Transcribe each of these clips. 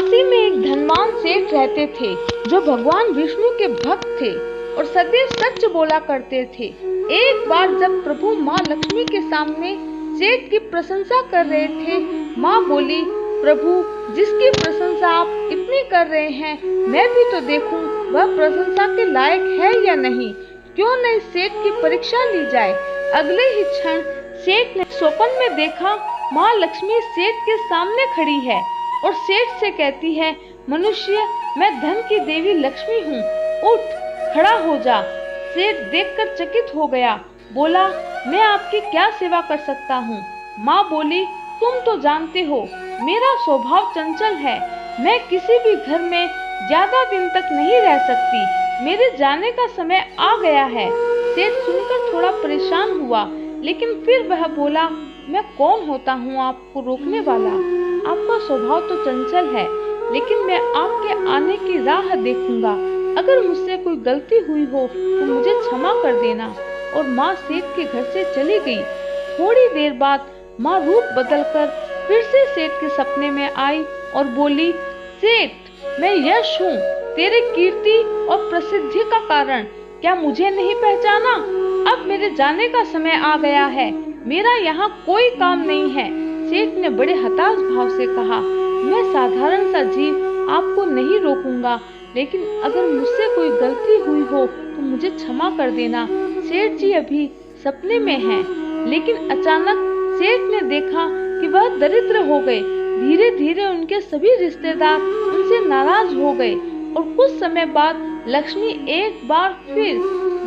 काशी में एक धनवान सेठ रहते थे जो भगवान विष्णु के भक्त थे और सदैव सच बोला करते थे। एक बार जब प्रभु माँ लक्ष्मी के सामने सेठ की प्रशंसा कर रहे थे, माँ बोली, प्रभु, जिसकी प्रशंसा आप इतनी कर रहे हैं, मैं भी तो देखूं वह प्रशंसा के लायक है या नहीं। क्यों नहीं सेठ की परीक्षा ली जाए। अगले ही क्षण सेठ ने स्वप्न में देखा, माँ लक्ष्मी सेठ के सामने खड़ी है और सेठ से कहती है, मनुष्य, मैं धन की देवी लक्ष्मी हूँ, उठ खड़ा हो जा। सेठ देखकर चकित हो गया, बोला, मैं आपकी क्या सेवा कर सकता हूँ। माँ बोली, तुम तो जानते हो मेरा स्वभाव चंचल है, मैं किसी भी घर में ज्यादा दिन तक नहीं रह सकती, मेरे जाने का समय आ गया है। सेठ सुनकर थोड़ा परेशान हुआ, लेकिन फिर वह बोला, मैं कौन होता हूँ आपको रोकने वाला। आपका स्वभाव तो चंचल है, लेकिन मैं आपके आने की राह देखूंगा। अगर मुझसे कोई गलती हुई हो तो मुझे क्षमा कर देना। और माँ सेठ के घर से चली गई। थोड़ी देर बाद माँ रूप बदलकर फिर से सेठ के सपने में आई और बोली, सेठ, मैं यश हूँ, तेरे कीर्ति और प्रसिद्धि का कारण। क्या मुझे नहीं पहचाना? अब मेरे जाने का समय आ गया है, मेरा यहाँ कोई काम नहीं है। सेठ ने बड़े हताश भाव से कहा, मैं साधारण सा जीव आपको नहीं रोकूंगा, लेकिन अगर मुझसे कोई गलती हुई हो तो मुझे क्षमा कर देना। सेठ जी अभी सपने में हैं, लेकिन अचानक सेठ ने देखा कि वह दरिद्र हो गए। धीरे धीरे उनके सभी रिश्तेदार उनसे नाराज हो गए और कुछ समय बाद लक्ष्मी एक बार फिर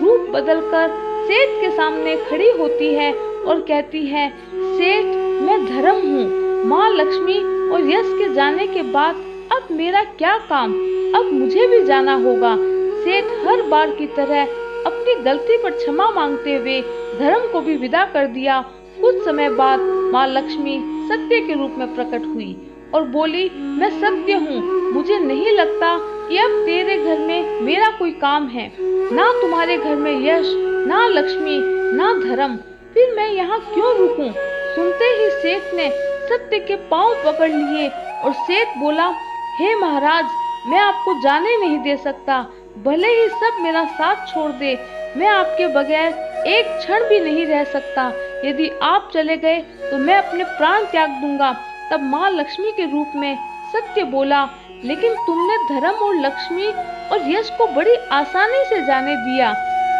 रूप बदलकर सेठ के सामने खड़ी होती है और कहती है, सेठ, मैं धर्म हूँ। माँ लक्ष्मी और यश के जाने के बाद अब मेरा क्या काम, अब मुझे भी जाना होगा। सेठ हर बार की तरह अपनी गलती पर क्षमा मांगते हुए धर्म को भी विदा कर दिया। कुछ समय बाद माँ लक्ष्मी सत्य के रूप में प्रकट हुई और बोली, मैं सत्य हूँ, मुझे नहीं लगता कि अब तेरे घर में मेरा कोई काम है, ना तुम्हारे घर में यश, ना लक्ष्मी, ना धर्म, फिर मैं यहाँ क्यों रुकूं। सुनते ही सेठ ने सत्य के पांव पकड़ लिए और सेठ बोला, हे महाराज, मैं आपको जाने नहीं दे सकता, भले ही सब मेरा साथ छोड़ दे, मैं आपके बगैर एक क्षण भी नहीं रह सकता। यदि आप चले गए तो मैं अपने प्राण त्याग दूंगा। तब माँ लक्ष्मी के रूप में सत्य बोला, लेकिन तुमने धर्म और लक्ष्मी और यश को बड़ी आसानी से जाने दिया,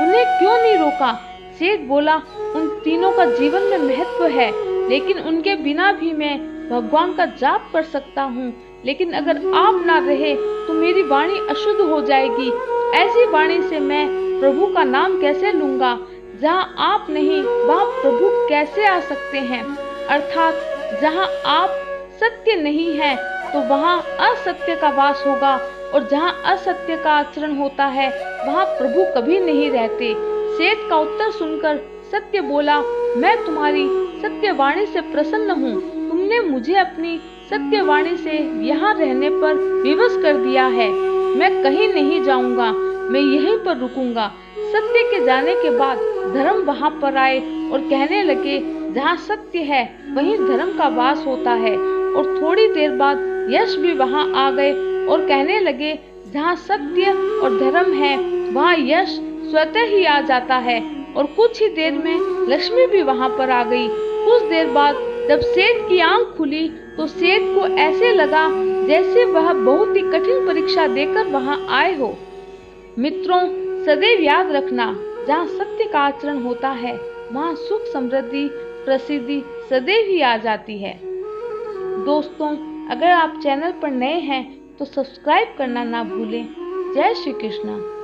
उन्हें क्यों नहीं रोका। सेठ बोला, उन तीनों का जीवन में महत्व है, लेकिन उनके बिना भी मैं भगवान का जाप कर सकता हूँ। लेकिन अगर आप ना रहे तो मेरी वाणी अशुद्ध हो जाएगी। ऐसी वाणी से मैं प्रभु का नाम कैसे लूंगा। जहाँ आप नहीं वहाँ प्रभु कैसे आ सकते हैं। अर्थात जहाँ आप सत्य नहीं है तो वहाँ असत्य का वास होगा, और जहाँ असत्य का आचरण होता है वहाँ प्रभु कभी नहीं रहते। सेठ का उत्तर सुनकर सत्य बोला, मैं तुम्हारी सत्यवाणी से प्रसन्न हूँ। तुमने मुझे अपनी सत्यवाणी से यहाँ रहने पर विवश कर दिया है। मैं कहीं नहीं जाऊंगा, मैं यहीं पर रुकूंगा। सत्य के जाने के बाद धर्म वहाँ पर आए और कहने लगे, जहाँ सत्य है वहीं धर्म का वास होता है। और थोड़ी देर बाद यश भी वहाँ आ गए और कहने लगे, जहाँ सत्य और धर्म है वहाँ यश स्वतः ही आ जाता है। और कुछ ही देर में लक्ष्मी भी वहाँ पर आ गई। कुछ देर बाद जब सेठ की आंख खुली तो सेठ को ऐसे लगा जैसे वह बहुत ही कठिन परीक्षा देकर वहाँ आए हो। मित्रों, सदैव याद रखना, जहाँ सत्य का आचरण होता है वहाँ सुख, समृद्धि, प्रसिद्धि सदैव ही आ जाती है। दोस्तों, अगर आप चैनल पर नए हैं तो सब्सक्राइब करना ना भूलें। जय श्री कृष्ण।